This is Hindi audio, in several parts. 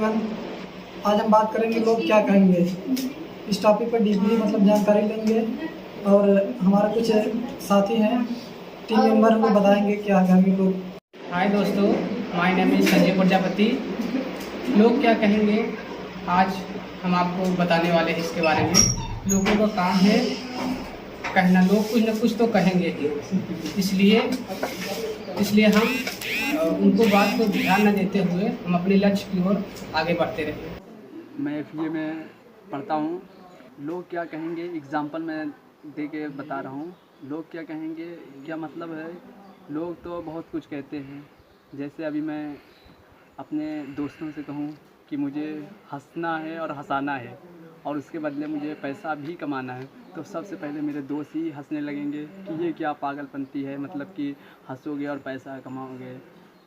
एवरीवन, आज हम बात करेंगे लोग क्या कहेंगे। इस टॉपिक पर डीपली जानकारी लेंगे और हमारा कुछ साथी हैं, टीम मेंबर हमें बताएंगे क्या कहेंगे लोग। हाय दोस्तों, my name is Sanjay Prajapati. लोग क्या कहेंगे, आज हम आपको बताने वाले हैं इसके बारे में। लोगों का काम है कहना, लोग कुछ न कुछ तो कहेंगे ही, इसलिए हम उनको बात को ध्यान न देते हुए हम अपने लक्ष्य की ओर आगे बढ़ते रहें। मैं FA में पढ़ता हूँ। लोग क्या कहेंगे एग्ज़ाम्पल मैं दे के बता रहा हूँ। लोग क्या कहेंगे क्या मतलब है, लोग तो बहुत कुछ कहते हैं। जैसे अभी मैं अपने दोस्तों से कहूँ कि मुझे हंसना है और हंसाना है और उसके बदले मुझे पैसा भी कमाना है, तो सबसे पहले मेरे दोस्त ही हंसने लगेंगे कि ये क्या पागलपंती है, मतलब कि हंसोगे और पैसा कमाओगे।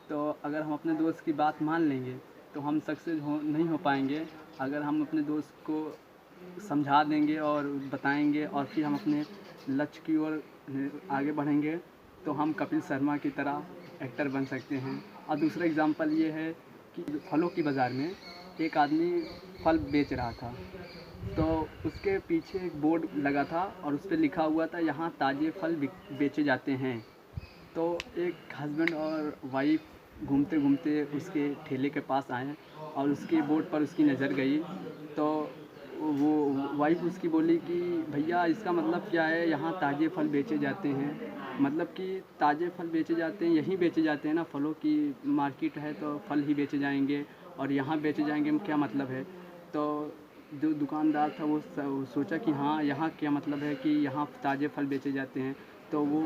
तो अगर हम अपने दोस्त की बात मान लेंगे तो हम सक्सेस नहीं हो पाएंगे। अगर हम अपने दोस्त को समझा देंगे और बताएंगे और फिर हम अपने लक्ष्य की ओर आगे बढ़ेंगे तो हम कपिल शर्मा की तरह एक्टर बन सकते हैं। और दूसरा एग्जांपल ये है कि फलों की बाज़ार में एक आदमी फल बेच रहा था, तो उसके पीछे एक बोर्ड लगा था और उस पर लिखा हुआ था यहाँ ताज़े फल बेचे जाते हैं। तो एक हस्बैंड और वाइफ घूमते घूमते उसके ठेले के पास आए और उसके बोर्ड पर उसकी नज़र गई। तो वो वाइफ उसकी बोली कि भैया इसका मतलब क्या है, यहाँ ताज़े फल बेचे जाते हैं, मतलब कि ताज़े फल बेचे जाते हैं, यहीं बेचे जाते हैं ना, फलों की मार्केट है तो फल ही बेचे जाएंगे और यहाँ बेचे जाएंगे क्या मतलब है। तो जो दुकानदार था वो सोचा कि हाँ यहाँ क्या मतलब है कि यहाँ ताज़े फल बेचे जाते हैं, तो वो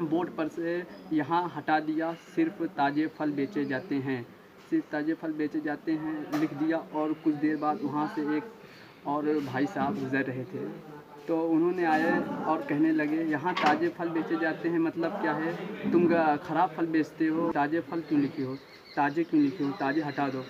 बोर्ड पर से यहाँ हटा दिया, सिर्फ ताज़े फल बेचे जाते हैं, सिर्फ ताज़े फल बेचे जाते हैं लिख दिया। और कुछ देर बाद वहाँ से एक और भाई साहब गुज़र रहे थे, तो उन्होंने आए और कहने लगे यहाँ ताज़े फल बेचे जाते हैं मतलब क्या है, तुम ख़राब फल बेचते हो, ताज़े फल क्यों लिखे हो, ताज़े क्यों लिखे हो, ताज़े हटा दो।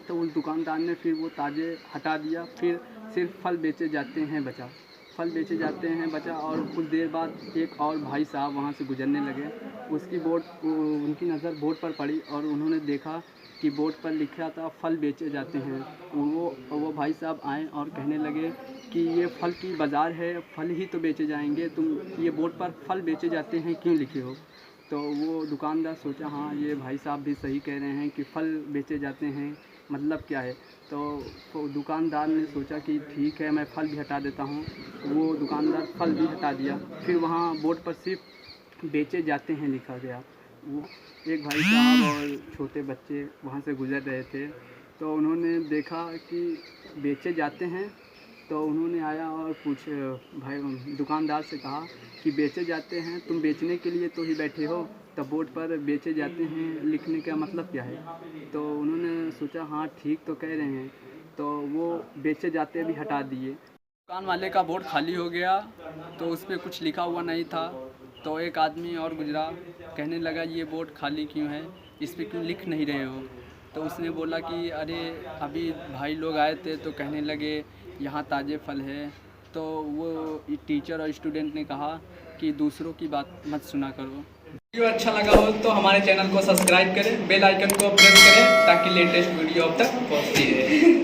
तो उस दुकानदार ने फिर वो ताज़े हटा दिया, फिर सिर्फ फल बेचे जाते हैं बचा, फल बेचे जाते हैं बचा। और कुछ देर बाद एक और भाई साहब वहाँ से गुजरने लगे, उनकी नज़र बोर्ड पर पड़ी और उन्होंने देखा कि बोर्ड पर लिखा था फल बेचे जाते हैं। वो भाई साहब आए और कहने लगे कि ये फल की बाज़ार है, फल ही तो बेचे जाएंगे, तुम ये बोर्ड पर फल बेचे जाते हैं क्यों लिखे हो। तो वो दुकानदार सोचा हाँ ये भाई साहब भी सही कह रहे हैं कि फल बेचे जाते हैं मतलब क्या है। तो दुकानदार ने सोचा कि ठीक है मैं फल भी हटा देता हूँ। वो दुकानदार फल भी हटा दिया, फिर वहाँ बोर्ड पर सिर्फ बेचे जाते हैं लिखा गया। वो एक भाई साहब और छोटे बच्चे वहाँ से गुज़र रहे थे, तो उन्होंने देखा कि बेचे जाते हैं, तो उन्होंने आया और दुकानदार से कहा कि बेचे जाते हैं, तुम बेचने के लिए तो ही बैठे हो, तब बोर्ड पर बेचे जाते हैं लिखने का मतलब क्या है। तो उन्होंने सोचा हाँ ठीक तो कह रहे हैं, तो वो बेचे जाते भी हटा दिए। दुकान वाले का बोर्ड खाली हो गया, तो उस पर कुछ लिखा हुआ नहीं था। तो एक आदमी और गुजरा, कहने लगा ये बोर्ड खाली क्यों है, इस पर क्यों लिख नहीं रहे हो। तो उसने बोला कि अरे अभी भाई लोग आए थे तो कहने लगे यहाँ ताज़े फल है। तो वो टीचर और स्टूडेंट ने कहा कि दूसरों की बात मत सुना करो। वीडियो अच्छा लगा हो तो हमारे चैनल को सब्सक्राइब करें, बेल आइकन को प्रेस करें ताकि लेटेस्ट वीडियो अब तक पहुँचती रहे।